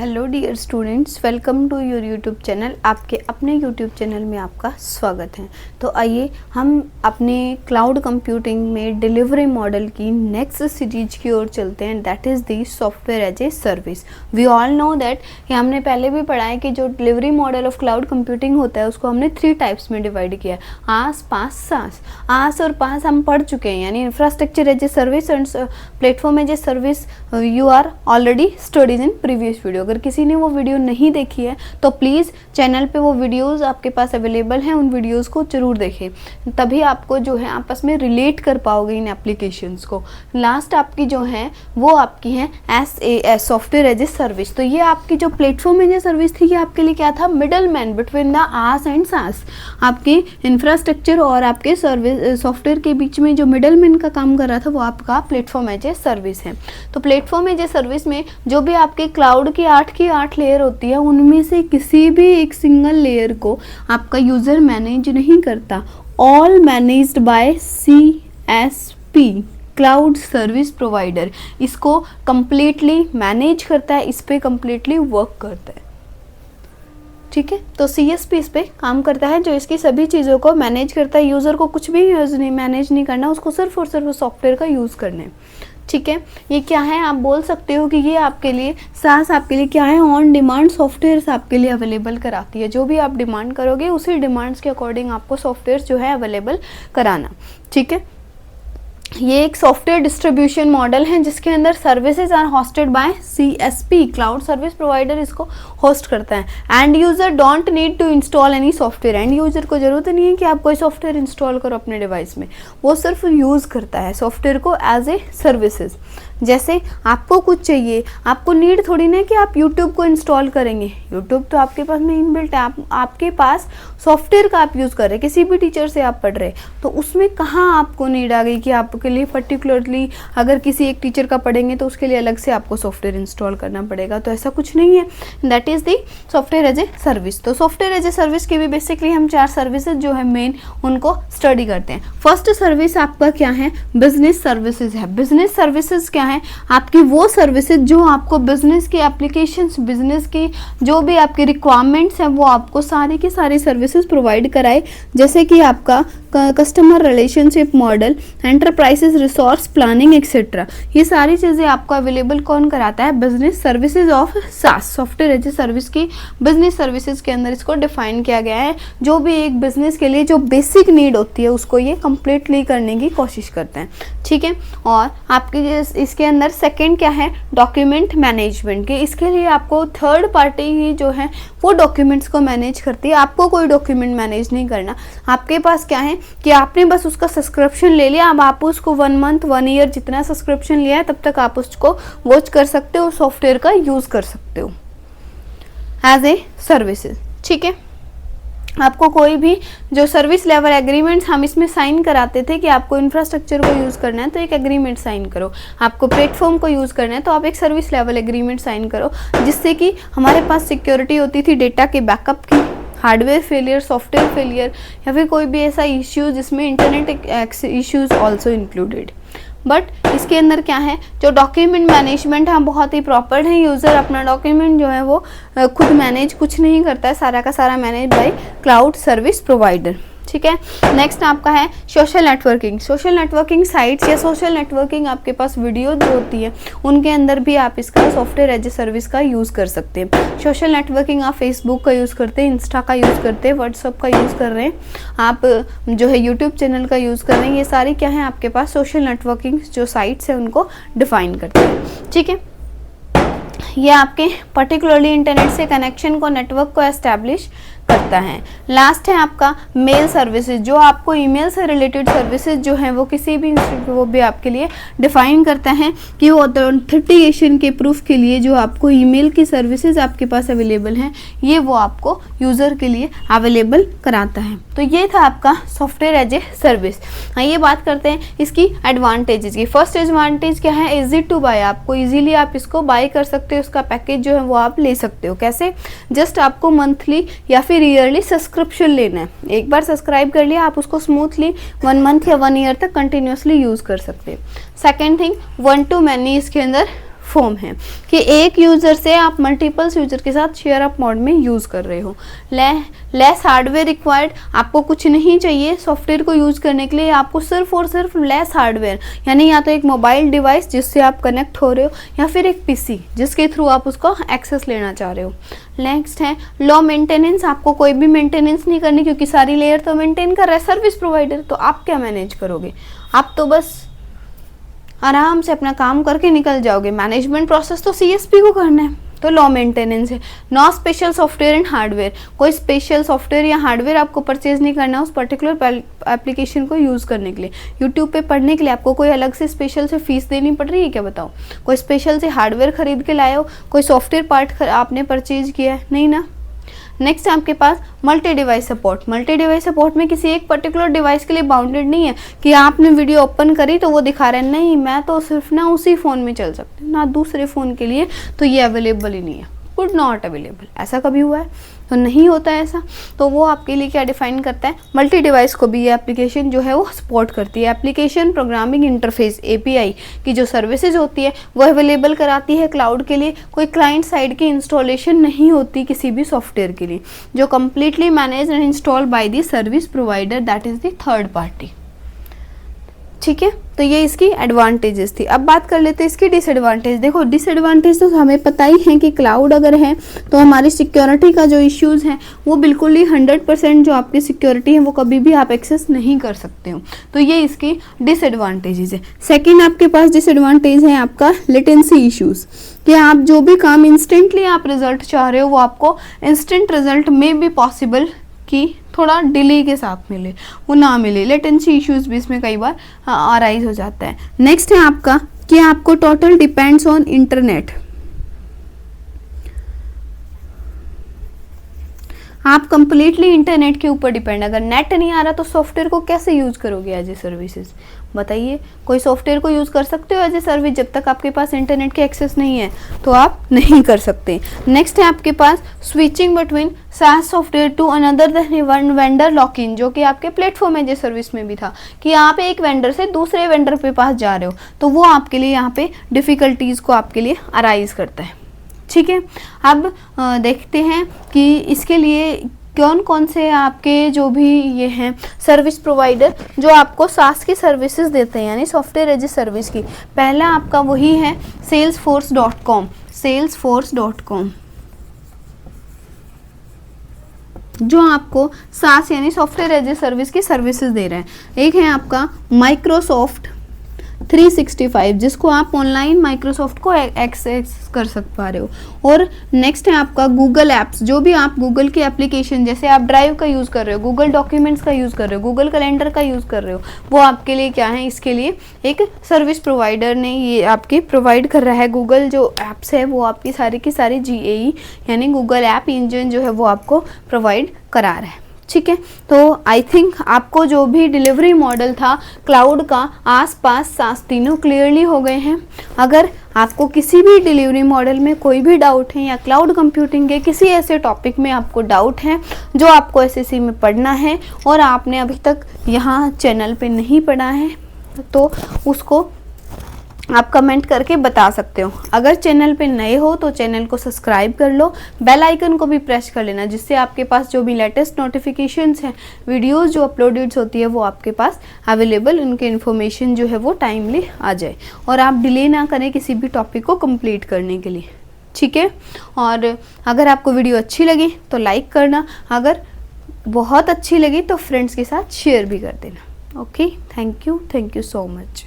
Hello dear students, welcome to your YouTube channel. आपके अपने YouTube channel में आपका स्वागत है। तो आइए हम अपने क्लाउड कंप्यूटिंग में डिलीवरी मॉडल की नेक्स्ट सीरीज की ओर चलते हैं, that is the software as a service. We all know that कि हमने पहले भी पढ़ा है कि जो delivery model of cloud computing होता है उसको हमने 3 टाइप्स में डिवाइड किया है, आस, पास, सास। आस और पास हम पढ़ चुके हैं, यानी infrastructure as a service and platform as a service you are already studies in previous video. अगर किसी ने वो वीडियो नहीं देखी है तो प्लीज़ चैनल पे वो वीडियोस आपके पास अवेलेबल हैं, उन वीडियोस को जरूर देखें, तभी आपको जो है आपस में रिलेट कर पाओगे इन एप्लीकेशंस को। लास्ट आपकी जो है वो आपकी है SAS, software as a service. तो ये आपकी जो प्लेटफॉर्म एज ए सर्विस थी, ये आपके लिए क्या था, middle man between the IaaS and SaaS. आपके इंफ्रास्ट्रक्चर और आपके सर्विस सॉफ्टवेयर के बीच में जो मिडल मैन का काम कर रहा था वो आपका प्लेटफॉर्म एज ए सर्विस है। तो प्लेटफॉर्म एज ए सर्विस में जो भी आपके क्लाउड की 8 लेयर होती है, उनमें से किसी भी एक सिंगल लेयर को आपका यूज़र मैनेज नहीं करता। All managed by CSP, cloud service provider, इसको कंप्लीटली मैनेज करता है, इस पे कंप्लीटली वर्क करता है। ठीक है, तो CSP इस पे काम करता है, जो इसकी सभी चीज़ों को मैनेज करता है। यूज़र को कुछ भी मैनेज नहीं करना, उसको सिर्फ और सिर्फ सॉफ्टवेयर का यूज़ करना है। ठीक है, ये क्या है, आप बोल सकते हो कि ये आपके लिए SaaS आपके लिए क्या है, ऑन डिमांड सॉफ्टवेयर्स आपके लिए अवेलेबल कराती है। जो भी आप डिमांड करोगे उसी डिमांड्स के अकॉर्डिंग आपको सॉफ्टवेयर जो है अवेलेबल कराना। ठीक है, ये एक सॉफ्टवेयर डिस्ट्रीब्यूशन मॉडल है जिसके अंदर services are hosted by CSP, cloud service provider इसको होस्ट करता है। End user don't need to install any software, end user को जरूरत नहीं है कि आप कोई सॉफ्टवेयर इंस्टॉल करो अपने डिवाइस में, वो सिर्फ यूज़ करता है सॉफ्टवेयर को एज ए सर्विसेज। जैसे आपको कुछ चाहिए, आपको नीड थोड़ी ना कि आप YouTube को इंस्टॉल करेंगे, YouTube तो आपके पास में इनबिल्ट है, आपके पास सॉफ्टवेयर का आप यूज़ कर रहे हैं, किसी भी टीचर से आप पढ़ रहे हैं, तो उसमें कहाँ आपको नीड आ गई कि आपके लिए पर्टिकुलरली अगर किसी एक टीचर का पढ़ेंगे तो उसके लिए अलग से आपको सॉफ्टवेयर इंस्टॉल करना पड़ेगा। तो ऐसा कुछ नहीं है, that is the software as a service. तो सॉफ्टवेयर एज ए सर्विस के भी बेसिकली हम 4 सर्विसेज जो है मेन उनको स्टडी करते हैं। फर्स्ट सर्विस आपका क्या है, बिजनेस सर्विसेज है। बिजनेस सर्विसेज क्या है, आपकी वो सर्विसेज जो आपको बिजनेस की एप्लीकेशंस, बिजनेस की जो भी आपकी रिक्वायरमेंट्स हैं वो आपको सारी की सारी सर्विसेज प्रोवाइड कराए। जैसे कि आपका customer relationship model, enterprises resource planning etcetera, ये सारी चीज़ें आपको अवेलेबल कौन कराता है, business services of SaaS, software as a service की बिजनेस सर्विसेज के अंदर इसको डिफाइन किया गया है। जो भी एक बिजनेस के लिए जो बेसिक नीड होती है उसको ये कंप्लीटली करने की कोशिश करते हैं। ठीक है, और आपके इसके अंदर सेकंड क्या है, डॉक्यूमेंट मैनेजमेंट के। इसके लिए आपको थर्ड पार्टी ही जो है वो डॉक्यूमेंट्स को मैनेज करती है, आपको कोई डॉक्यूमेंट मैनेज नहीं करना। आपके पास क्या है कि आपने बस उसका सब्सक्रिप्शन ले लिया, अब आप उसको 1 मंथ 1 ईयर जितना सब्सक्रिप्शन लिया है तब तक आप उसको वॉच कर सकते हो, सॉफ्टवेयर का यूज़ कर सकते हो एज ए सर्विसेज। ठीक है, आपको कोई भी जो सर्विस लेवल एग्रीमेंट्स हम इसमें साइन कराते थे कि आपको इंफ्रास्ट्रक्चर को यूज़ करना है तो एक एग्रीमेंट साइन करो, आपको प्लेटफॉर्म को यूज़ करना है तो आप एक सर्विस लेवल एग्रीमेंट साइन करो, जिससे कि हमारे पास सिक्योरिटी होती थी डेटा के बैकअप की, हार्डवेयर फेलियर, सॉफ्टवेयर फेलियर, या फिर कोई भी ऐसा इश्यूज जिसमें internet issues also included. But इसके अंदर क्या है, जो डॉक्यूमेंट मैनेजमेंट है बहुत ही प्रॉपर है। यूज़र अपना डॉक्यूमेंट जो है वो खुद मैनेज कुछ नहीं करता है, सारा का सारा manage by cloud service provider. ठीक है, नेक्स्ट आपका है social networking. Social networking sites या सोशल नेटवर्किंग आपके पास वीडियो जो होती है उनके अंदर भी आप इसका सॉफ्टवेयर एज ए सर्विस का यूज़ कर सकते हैं। सोशल नेटवर्किंग आप फेसबुक का यूज़ करते हैं, इंस्टा का यूज़ करते हैं, व्हाट्सअप का यूज़ कर रहे हैं, आप जो है यूट्यूब चैनल का यूज़ कर रहे हैं, ये सारी क्या है आपके पास सोशल नेटवर्किंग जो साइट्स है उनको डिफाइन करते हैं। ठीक है, ये आपके पर्टिकुलरली इंटरनेट से कनेक्शन को, नेटवर्क को एस्टैब्लिश करता है। लास्ट है आपका मेल सर्विसेज, जो आपको ईमेल से रिलेटेड सर्विसेज जो है वो किसी भी इंस्टीट्यूट वो भी आपके लिए डिफाइन करता है कि वो ऑथेंटिकेशन के प्रूफ के लिए जो आपको ईमेल की सर्विसेज आपके पास अवेलेबल हैं ये वो आपको यूज़र के लिए अवेलेबल कराता है। तो ये था आपका सॉफ्टवेयर एज ए सर्विस। आइए बात करते हैं इसकी एडवांटेजेस की। फर्स्ट एडवांटेज क्या है, इजी टू बाय, आपको इजीली आप इसको बाय कर सकते हो, उसका पैकेज जो है वो आप ले सकते हो। कैसे, जस्ट आपको मंथली या फिर ईयरली सब्सक्रिप्शन लेना है, एक बार सब्सक्राइब कर लिया आप उसको स्मूथली 1 मंथ या 1 ईयर तक कंटिन्यूसली यूज़ कर सकते हैं। सेकेंड थिंग, 1 to many इसके अंदर प्लेटफॉर्म है कि एक यूज़र से आप मल्टीपल्स यूज़र के साथ शेयर अप मोड में यूज़ कर रहे हो। लेस हार्डवेयर रिक्वायर्ड, आपको कुछ नहीं चाहिए सॉफ्टवेयर को यूज़ करने के लिए, आपको सिर्फ और सिर्फ लेस हार्डवेयर, यानी या तो एक मोबाइल डिवाइस जिससे आप कनेक्ट हो रहे हो या फिर एक पीसी जिसके थ्रू आप उसको एक्सेस लेना चाह रहे हो। नेक्स्ट है लो मेंटेनेंस, आपको कोई भी मेंटेनेंस नहीं करनी क्योंकि सारी लेयर तो मेंटेन कर रहा है सर्विस प्रोवाइडर, तो आप क्या मैनेज करोगे, आप तो बस आराम से अपना काम करके निकल जाओगे। मैनेजमेंट प्रोसेस तो सीएसपी को करना है, तो लो मेंटेनेंस है। No special software and hardware, कोई स्पेशल सॉफ्टवेयर या हार्डवेयर आपको परचेज नहीं करना उस पर्टिकुलर एप्लीकेशन को यूज़ करने के लिए। यूट्यूब पे पढ़ने के लिए आपको कोई अलग से स्पेशल से फीस देनी पड़ रही है क्या, बताओ। कोई स्पेशल से हार्डवेयर खरीद के लाए हो, कोई सॉफ्टवेयर पार्ट आपने परचेज किया है, नहीं ना। नेक्स्ट है आपके पास multi device support. Multi device support में किसी एक पर्टिकुलर डिवाइस के लिए बाउंडेड नहीं है कि आपने वीडियो ओपन करी तो वो दिखा रहा है, नहीं मैं तो सिर्फ ना उसी फ़ोन में चल सकती हूँ, ना दूसरे फ़ोन के लिए तो ये अवेलेबल ही नहीं है, कुड नॉट अवेलेबल। ऐसा कभी हुआ है तो नहीं होता है ऐसा। तो वो आपके लिए क्या डिफाइन करता है, मल्टी डिवाइस को भी ये एप्लीकेशन जो है वो सपोर्ट करती है। एप्लीकेशन प्रोग्रामिंग इंटरफेस एपीआई की जो सर्विसेज होती है वो अवेलेबल कराती है क्लाउड के लिए। कोई क्लाइंट साइड की इंस्टॉलेशन नहीं होती किसी भी सॉफ्टवेयर के लिए, जो completely manage and install by the service provider, that is the third party. ठीक है, तो ये इसकी एडवांटेजेस थी। अब बात कर लेते हैं इसकी डिसएडवांटेज। देखो डिसएडवांटेज तो हमें पता ही है कि क्लाउड अगर है तो हमारी सिक्योरिटी का जो इश्यूज़ हैं वो बिल्कुल ही 100% जो आपकी सिक्योरिटी है वो कभी भी आप एक्सेस नहीं कर सकते हो, तो ये इसकी डिसएडवांटेजेस है। सेकेंड आपके पास डिसएडवांटेज है आपका लेटेंसी इश्यूज़, कि आप जो भी काम इंस्टेंटली आप रिजल्ट चाह रहे हो वो आपको इंस्टेंट रिजल्ट में भी पॉसिबल कि थोड़ा डिले के साथ मिले, वो ना मिले। लेटेंसी इश्यूज भी इसमें कई बार अराइज हो जाता है। नेक्स्ट है आपका कि आपको टोटल डिपेंड्स ऑन इंटरनेट, आप कंप्लीटली इंटरनेट के ऊपर डिपेंड। अगर नेट नहीं आ रहा तो सॉफ्टवेयर को कैसे यूज़ करोगे एज ए सर्विसेज, बताइए। कोई सॉफ्टवेयर को यूज़ कर सकते हो एज ए सर्विस, जब तक आपके पास इंटरनेट की एक्सेस नहीं है तो आप नहीं कर सकते। नेक्स्ट है आपके पास switching between SaaS software to another vendor lock in, जो कि आपके प्लेटफॉर्म एज ए सर्विस में भी था कि आप एक वेंडर से दूसरे वेंडर पे पास जा रहे हो, तो वो आपके लिए यहाँ पे डिफ़िकल्टीज़ को आपके लिए अराइज करता है। ठीक है, अब देखते हैं कि इसके लिए कौन कौन से आपके जो भी ये हैं सर्विस प्रोवाइडर जो आपको SaaS की सर्विसेज देते हैं, यानी सॉफ्टवेयर एज ए सर्विस की। पहला आपका वही है salesforce.com, salesforce.com जो आपको SaaS यानी सॉफ्टवेयर एज ए सर्विस की सर्विसेज दे रहे हैं। एक है आपका माइक्रोसॉफ्ट 365 जिसको आप ऑनलाइन माइक्रोसॉफ्ट को एक्सेस कर पा रहे हो। और नेक्स्ट है आपका गूगल एप्स, जो भी आप गूगल की एप्लीकेशन जैसे आप ड्राइव का यूज़ कर रहे हो, गूगल डॉक्यूमेंट्स का यूज़ कर रहे हो, गूगल कैलेंडर का यूज़ कर रहे हो, वो आपके लिए क्या है, इसके लिए एक सर्विस प्रोवाइडर ने ये आपके प्रोवाइड कर रहा है। गूगल जो एप्स है वो आपकी सारी की सारी GAE यानी गूगल ऐप इंजन जो है वो आपको प्रोवाइड करा रहा है। ठीक है, तो आई थिंक आपको जो भी डिलीवरी मॉडल था क्लाउड का आसपास SaaS तीनों क्लियरली हो गए हैं। अगर आपको किसी भी डिलीवरी मॉडल में कोई भी डाउट है या क्लाउड कंप्यूटिंग के किसी ऐसे टॉपिक में आपको डाउट है जो आपको SSC में पढ़ना है और आपने अभी तक यहाँ चैनल पे नहीं पढ़ा है तो उसको आप कमेंट करके बता सकते हो। अगर चैनल पे नए हो तो चैनल को सब्सक्राइब कर लो, बेल आइकन को भी प्रेस कर लेना जिससे आपके पास जो भी लेटेस्ट नोटिफिकेशंस हैं, वीडियोस जो अपलोडेड होती है वो आपके पास अवेलेबल, उनके इन्फॉर्मेशन जो है वो टाइमली आ जाए और आप डिले ना करें किसी भी टॉपिक को कंप्लीट करने के लिए। ठीक है, और अगर आपको वीडियो अच्छी लगी तो लाइक करना, अगर बहुत अच्छी लगी तो फ्रेंड्स के साथ शेयर भी कर देना। Okay, thank you so much.